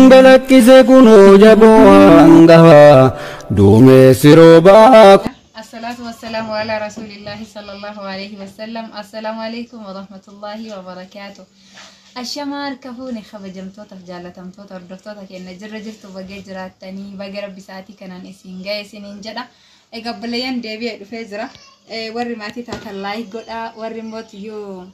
Balakkise kunoo jaboo hangafa duumee sirooba. Assalatu wassalamu ala rasulillahi sallallahu alaihi wasallam. Assalamu alaikum wa rahmatullahi wa barakatuh. Ashamar kafuni khabajamtoota jaalatamtoota hordoftoota keenya jirra jirtu bagee jiraattanii baga rabbi sa'aatii kanaan isin ga'e isiniin jedha. Egaa balayyaan deebi'ee dhufee jira. Warri maatii taatan laayik godhaa, warri mootiyyuu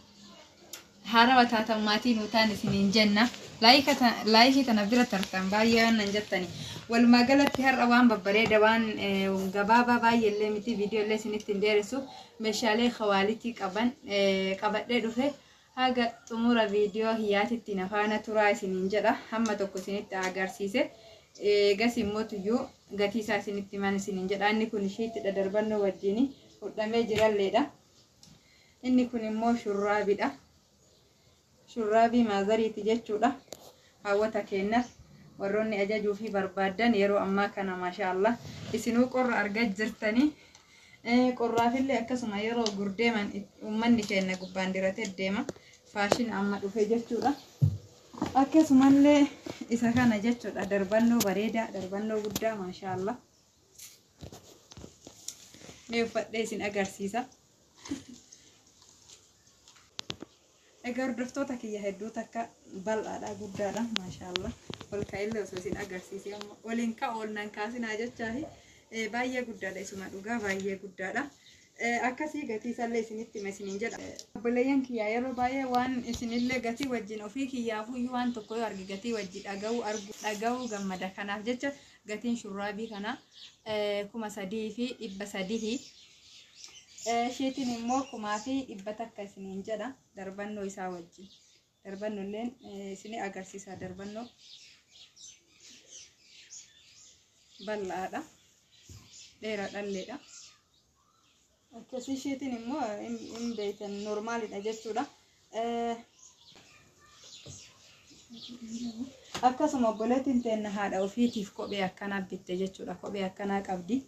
haarawaa taatan maatii nuutaan isiniin jenna. Laayikii tana bira tartan baay'ee waan nan jettani. Walumaa galatti har'a waan babbareeda waan gabaabaa baay'eellee miti viidiyoolee isinitti hin dheeressu meeshaalee hawaalitii qaban qabadhee dhufe haga xumura viidiyoo hiyyaatitti nafaana turaa isiniin jedha. Hamma tokko isinitti agarsiise. Gas immoo gatii isaa isinitti himan isiniin jedha. Inni kun ishiitti dadarbannoo wajjin hodhamee jiralleedha. Inni kun immoo shurraabidha. Shurraabii maazariiti jechuudha. Hawwata keenyaaf warroonni ajajuu fi barbaadan yeroo ammaa kana maashaallah isinuu qorra argaa jirtanii. Qorraafillee akkasuma yeroo gurdeeman uummanni keenya gubbaan diratee deema. Faashin amma dhufe jechuudha. Akkasumallee isa kana jechuudha darbannoo bareedaa, darbannoo guddaa maashaallah. Mee uffadhee isin agarsiisa. Egaa hordoftoota kiyya hedduu takka bal'aadha guddaadha maashaallah. Ol ka'illee osoo isin agarsiisee amma waliin ka'oolnan kaasinaa jechaafi baay'ee guddaadha isuma dhugaa baay'ee guddaadha. Akkasii gatii isallee isinitti hima isiniin jedha. Obboleeyyan kiyyaa yeroo baay'ee waan isinillee gatii wajjin ofii kiyyaafuu waan tokko yoo argi gatii wajji dhaga'uu gammada. Kanaaf jecha gatiin shurraabii kana 3,300 sheetiin immoo 1,100 takka isiniin jedha. Darbannoo isaa wajjin. Darbannolleen isinii agarsiisa. Darbannoo bal'aadha. Dheeraadhalleedha. Akkasii sheetiin immoo hin beekan normaalidha jechuudha. Akkasuma obboleettiin teenna haadha ofiitiif kophee akkanaa bitte jechuudha. Kophee akkanaa qabdi.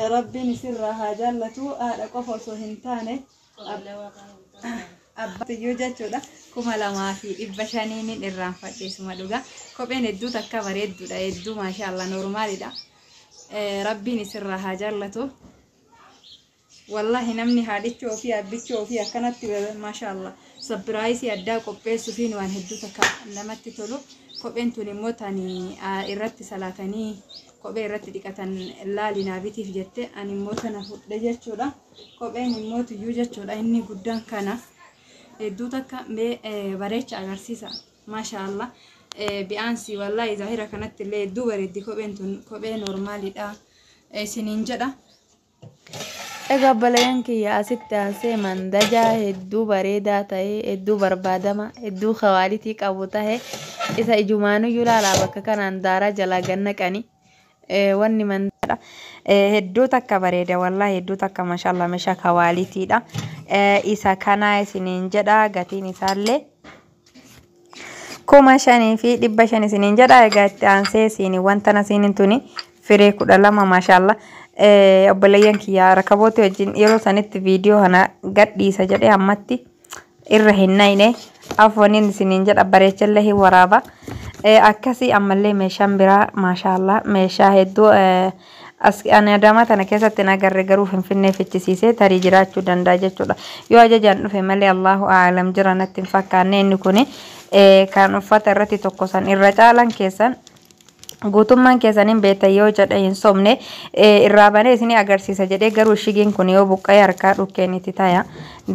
Rabbiin isirraa haa jaallatu. Haadha qofa osoo hin taane abbaatiyyuu jechuudha. 2,500 irraanfadheesuma dhugaa. Kopheen hedduu takka bareedduudha. Hedduu maashaallah normaalidha. Rabbiin isirraa haa jaallatu. Wallahi namni haadhichi ofii abbichi ofii akkanatti maashaallah sabbiraayisii addaa qopheessuufiin waan hedduu takka namatti tolu. Kopheen tun immoo tani irratti salaatanii kophee irratti dhiqatan laalinaa bitiif jette ani immoo tana fudhe jechuudha. Kopheen immoo tuyyuu jechuudha. Inni guddaan kana hedduu takka bareecha agarsiisa maashaallah. Bi'aansi wallahi zahira kanatti illee hedduu bareeddi. Kopheen tun kophee normaalidha isiniin jedha. Egaa balayyaan kiyya asitti asee mandajaa hedduu bareedaa ta'e, hedduu barbaadama, hedduu hawaalitii qabu ta'e isa ijumaanuyyuu ilaalaa bakka kanaan daaraa jalaa gannaqani. Wanni mandadha. Hedduu takka bareeda wallahi hedduu takka maashaallah meeshaa hawaalitiidha. Isa kana isiniin jedha. Gatiin isaallee 5,500 isiniin jedha. Egaa itti aansee isin wanta nasiin tuni firee 12 maashaallah. Obboleeyyan kiyyaa rakaboota wajjin yeroo sanitti viidiyoo kana gadhiisa jedhee ammatti irra hin nayne afoonin isiniin jedha bareechallee hin waraaba. Akkasii ammallee meeshaan biraa maashaallah meeshaa hedduu ani Adaamaa tana keessatti nagarre garuu Finfinnee fichisiisee tarii jiraachuu danda'a jechuudha. Yoo ajajaan dhufe malee Allahu a'alam jira natti hin fakkaanne. Inni kun kan uffata irratti tokkosan irra caalan keessan guutummaan keessaniin beektan yoo jedhe hin somne irraa banee isinii agarsiisa jedhee garuu shigiin kun yoo buqqa'ee harkaa dhukkeen itti taya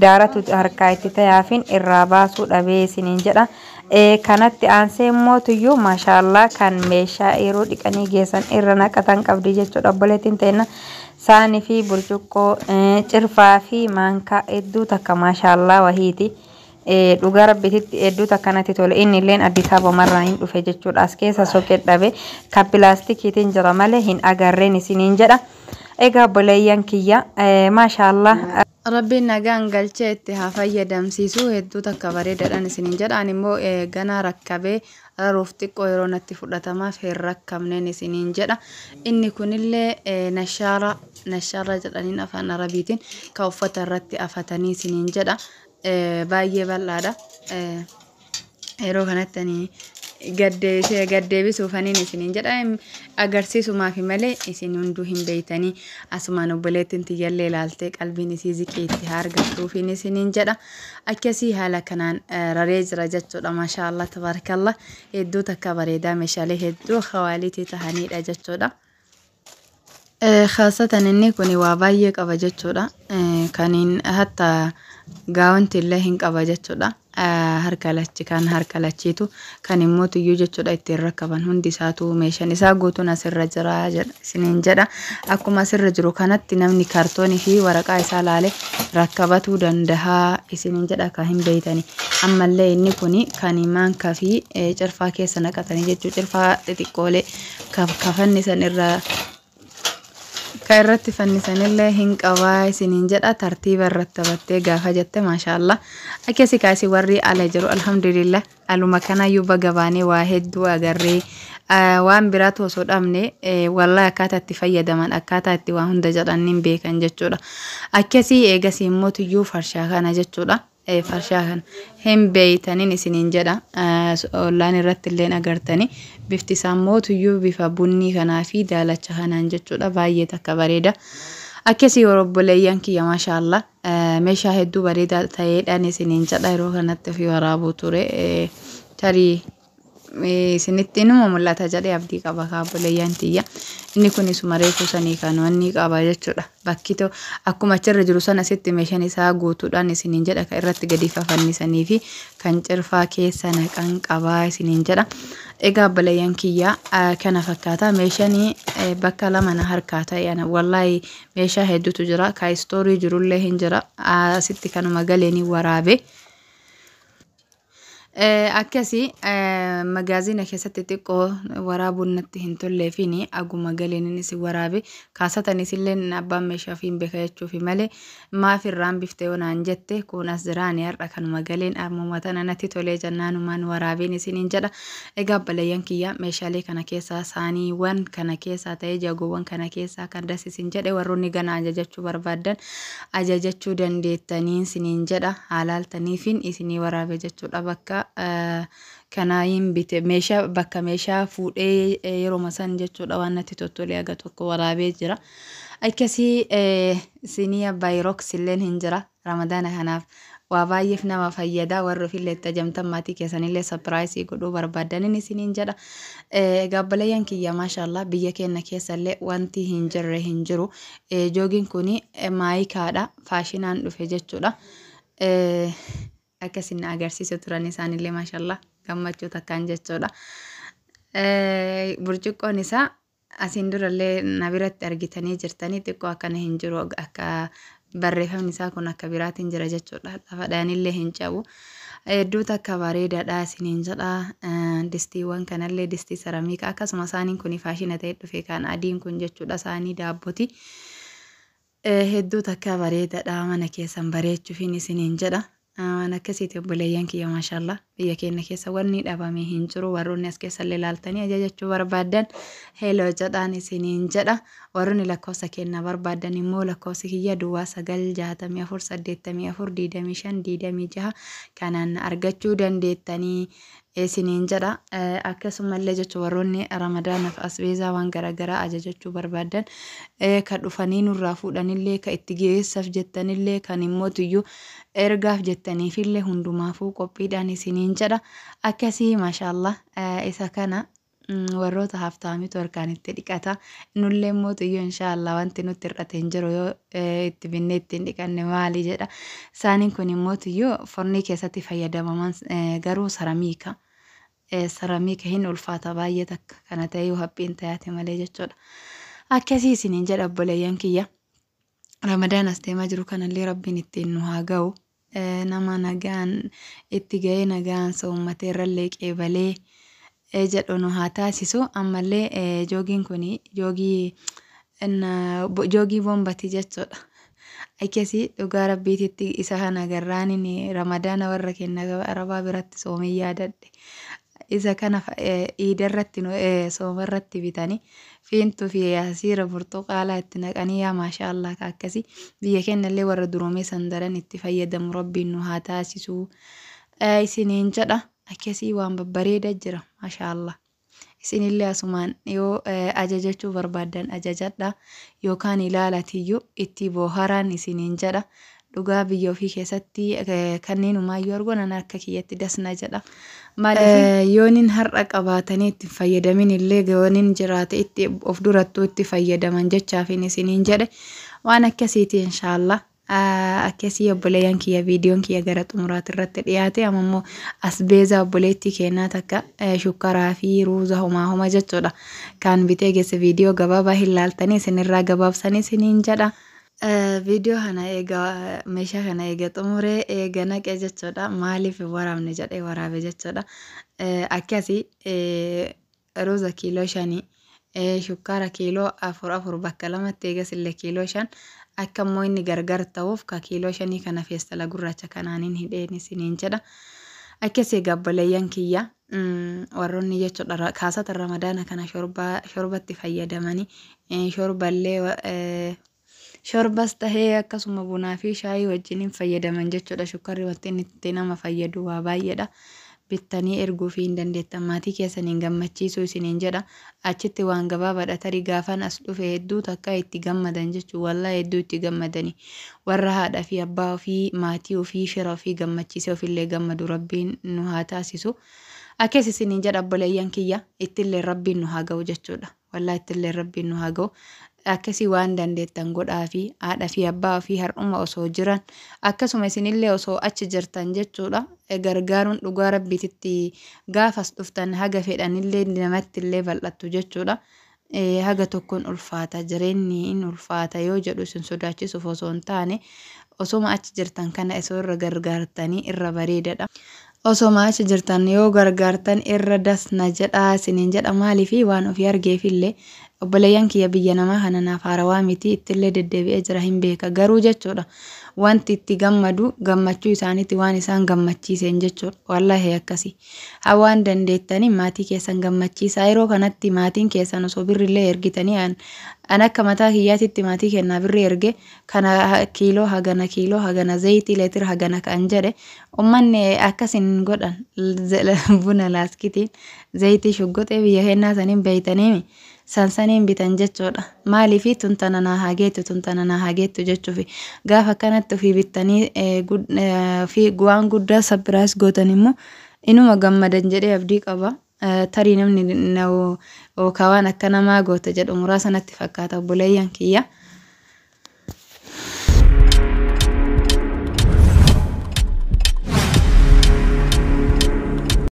daaratu harkaa itti tayaafin irraa baasuu dhabee isiniin jedha. Kanatti aansee immoo tuyyuu maashaallah kan meeshaa yeroo dhiqanii geessan irra naqatan qabdi jechuudha. Obboleettiin teenna saanii fi burcuqqoo cirfaa fi maankaa hedduu takka maashaallah wahiiti. Dhugaa rabbititti hedduu takkanatti tole. Inni illeen Addis Ababaarraa hin dhufe jechuudha. As keessa soqee dhabe kan pilaastikiitiin jira malee hin agarreen isiniin jedha. Egaa obboleeyyan kiyya maashaallah rabbiin nagaan galchee itti haa fayyadamsiisu. Hedduu takka bareedaadhaan isiniin jedha. Ani immoo ganaa rakkabee raruuf xiqqoo yeroo natti fudhatamaaf hin rakkamneen isiniin jedha. Inni kunillee nashaara jedhaniin afaan arabiitiin kan uffata irratti afatanii isiniin jedha. Baay'ee bal'aadha. Yeroo kanatti gaddeebisuufaniin isiniin jedha. Agarsiisumaaf malee isin hunduu hin beeytanii asumaan obboleettiin tiyyallee ilaaltee qalbiin isii ziqiitti argattuufiin isiniin jedha. Akkasii haala kanaan raree jira jechuudha. Maashaallah tabarakallah. Hedduu takka bareedaa meeshaalee hedduu hawaalitii tahaniidha jechuudha. Khaasatan inni kun waa baay'ee qaba jechuudha. Kaniin hatta gaawwanti illee hin qaba jechuudha. Harka lachiitu kan immoo tuyyuu jechuudha ittiin rakkaban hundi isaatu meeshaan isaa guutuun asirra jira isiniin jedha. Akkuma asirra jiru kanatti namni kaartoonii fi waraqaa isaa laalee rakkabatuu danda'a isiniin jedha kan hin beeytani. Ammallee inni kun kan maankaa fi cirfaa keessa naqatanii jechuudha. Cirfaa xixiqqoolee kafannisan irraa kan irratti fannisanillee hin qabaa isiniin jedha. Tartiiba irratti battee gaafa jette maashaallah. Akkasii kaasii warri ala jiru alhamdulillah. Aluma kanayyuu baga baanee waa hedduu agarree waan biraatu osoo dhabne wallahi akkaataa itti fayyadaman akkaataa itti waa hunda jedhaniin beekan jechuudha. Akkasii eegasii immoo tuyyuu farshaa kana jechuudha. Farshaa kan hin beeytaniin isiniin jedha. Online irratti illee agartanii bifti isaa immoo tuyyuu bifa bunni kanaa fi daalacha kanaan jechuudha. Baay'ee takka bareeda. Akkasii obboleeyyan kiyya maashaallah meeshaa hedduu bareedaa ta'eedhaan isiniin jedha. Yeroo kanatti ofii waraabuu ture tarii isinitti inuma mul'ata jedhee abdii qaba obboleeyyan tiyya. Inni kun isuma reefuu sanii kan wanni qaba jechuudha. Bakkitoo akkuma achirra jiru sana sitti meeshaan isaa guutuudhaan isiniin jedha kan irratti gadi fannisanii fi kan cirfaa keessa naqan qabaa isiniin jedha. Egaa obboleeyyan kiyya kana fakkaata meeshaan bakka lama na harkaa ta'e wallahi meeshaa hedduutu jira. Ka istoorii jirullee hin jira. Asitti kanuma galeeni waraabe. Akkasii magaazina keessatti xiqqoo waraabuun natti hin tolleefini aguma galeenis waraabe kaasatanis illee abbaan meeshaa fi hin beeka jechuuf malee maaf irraan biftee onaan jette kun as jiraani har'a kanuma galeen ammuma tana natti tolee jennaanumaan waraabeen isiniin jedha. Egaa obboleeyyan kiyya meeshaalee kana keessaa saaniiwwan kana keessaa ta'ee jagoowwan kana keessaa kan dasisin jedhe warroonni gana ajajachuu barbaadan ajajachuu dandeettaniin isiniin jedha. Haalaaltaniifin isinii waraabe jechuudha bakka kanaayin bite meeshaa bakka meeshaa fuudhee yeroo masan jechuudha waan natti tottolee aga tokko waraabee jira. Akkasii siniya bayroks illeen hin jira ramadaana kanaaf waa baay'eef nama fayyada warra ofillee itti ajamtan maatii keessanillee sapiraayisii godhuu barbaadan isiniin jedha. Egaa obboleeyyan kiyya maashaallah biyya keenya keessallee wanti hin jirre hin jiru. Joogiin kuni maayikaadha faashinaan dhufe jechuudha. Akkasin agarsiisu turan isaanillee maashaallah gammachuu takkaan jechuudha. Burcuqqoon isaa asiin durallee na biratti argitanii jirtanii xiqqoo akkana hin jiru akka barreeffamni isaa kun akka biraatiin jira jechuudha. Lafadhaanillee hin cabu. Hedduu takka bareedaadha isiniin jedha. Distiiwwan kanallee distii saramiika akkasuma saaniin kun faashina ta'ee dhufe kan adiin kun jechuudha saanii daabboti. Hedduu takka bareedaadha mana keessan bareechuufiin isiniin jedha. Waan akkasiiti obboleeyyan kiyya maashaallah biyya keenya keessa wanni dhabame hin jiru warroonni as keessallee ilaaltanii ajajachuu barbaadan heloo jedhaan isiniin jedha. Warroonni lakkoofsa keenya barbaadan immoo lakkoofsi kiyya duwwaa 964842526 kanaan argachuu dandeettanii isiniin jedha. Akkasumallee jechuun warroonni ramadaanaaf asbeezaa waan garaagaraa ajajachuu barbaadan kan dhufanii nurraa fuudhanillee kan itti geessaaf jettanillee kan immoo tuyyuu ergaaf jettaniifillee hundumaafuu qophiidhaan isiniin jedha. Akkasii maashaallah isa kana warroota haftaamitu harkaan itti dhiqata. Nullee immoo tuyyuu inshaallah wanti nutti hir'ate hin jiru yoo itti binnee ittiin dhiqanne maali jedha. Isaaniin kun immoo tuyyuu fornii keessatti fayyadamaman garuu saramiika. Saramiika hin ulfaata baay'ee takka kana ta'ee haphiin tayaate malee jechuudha. Akkasii isiniin jedha obboleeyyan kiyya. Ramadaan as deemaa jiru kanallee rabbiin ittiin nu haa ga'u. Nama nagaan itti ga'ee nagaan soommatee irrallee qeebalee jedhu nu haa taasisu. Ammallee joogiin kun joogii boombatii jechuudha. Akkasii dhugaa rabbiititti isa kana agarraan ramadaana warra keenya arabaa biratti soomee yaadadhe. isa kana iidarratti soomarratti bitanii fiintuu fi asiira burtuqaalaa itti naqanii yaa maashaallah akkasii biyya keenyallee warra duroomee sandaran itti fayyadamu rabbiin nu haa taasisu isiniin jedha akkasii waan babbareeda jira maashaallah. Isinillee asumaan yoo ajajachuu barbaadan ajajadha yookaan ilaalatiyyuu itti booharaan isiniin jedha. Dhugaa biyya ofii keessatti kanneen umaayyuu argonan akka kiyyatti dasna jedha. Yoonin har'a qabaatanii itti fayyadamin illee yoonin jiraate itti of durattuu itti fayyadaman jechaafin isiniin jedhe waan akkasiiti inshaallah. Akkasii obboleeyyan kiyya viidiyoon kiyya gara xumuraati irratti dhiyaate ammoo asbeeza obboleetti kennaa takka shukkaraa fi ruuza homaa jechuudha. Kan bitee geesse viidiyoo gabaabaa hin laaltanii isinirraa gabaabsanii isiniin jedha. Viidiyoo kana egaa meeshaa kana eega xumuree eega naqee jechuudha. Maaliif waraabne jedhee waraabe jechuudha. Akkasii ruuza kiiloo 5 shukkara kiiloo 4 bakka lamatti eegas illee kiiloo 5 akka immoo inni gargar ta'uuf ka kiiloo 5 kana feestala gurraacha kanaaniin hidheen isiniin jedha. Akkasii obboleeyyan kiyya warroonni jechuudha kaasata ramadaana kana shorbatti fayyadamanii shorbas tahee akkasuma bunaa fi shaayii wajjin fayyadaman jechuudha. Shukkarri wanti inni itti nama fayyadu waa baay'eedha. Bittanii erguu fi hin dandeettan maatii keessaniin gammachiisuu isiniin jedha. Achitti waan gabaabaadha tarii gaafan as dhufe hedduu takka itti gammadan jechuudha. Wallaa hedduu itti gammadanii warra haadha fi abbaa ofii maatii ofii fira ofii gammachiisee ofillee gammadu rabbiin nu haa taasisu. Akkasii isiniin jedha obboleeyyan kiyya ittillee rabbiin nu haa ga'u jechuudha. Wallaa ittillee rabbiin nu haa ga'u. Akkasii waan dandeettan godhaa fi haadha fi abbaa ofii har'uma osoo jiran akkasuma isinillee osoo achi jirtan jechuudha. Gargaaruun dhugaa rabbiititti gaafas dhuftan haga fedhanillee namatti illee bal'attu jechuudha. Haga tokkoon ulfaata jireenyi in ulfaata yoo jedhu isin sodaachisuuf osoo hin taane osoma achi jirtan kana isoo irra gargaartanii irra bareedadha. Osoma achi jirtan yoo gargaartan irra dasna jedha isiniin jedha maaliifi waan ofii argeefillee obboleeyyan kiyya biyya namaa kana naaf haarawaa miti ittillee deddeebi'ee jira hin beeka garuu jechuudha. Wanti itti gammadu gammachuu isaaniitti waan isaan gammachiiseen jechuudha. Wallaahi akkasii. Hawaan dandeettanii maatii keessan gammachiisaa yeroo kanatti maatiin keessan osoo birrillee ergitanii an akka mataa kiyyaatitti maatii kennaa birri erge kana kiiloo hagana zayitii leetira hagana kan jedhe ummanni akkasin godhan buna laaskitiin zayitii shuggoxee biyya kennaa saniin beeytaniimi. Sansaniin bitan jechuudha. Maaliifi tuntananaa hageettu jechuufi gaafa kanatti ofii bittanii fi waan guddaa sabbiraas gootan immoo inuma gammadan jedhee abdii qaba. Tarii namni waan akka namaa goota jedhu muraasa natti fakkaata obboleeyyan kiyya.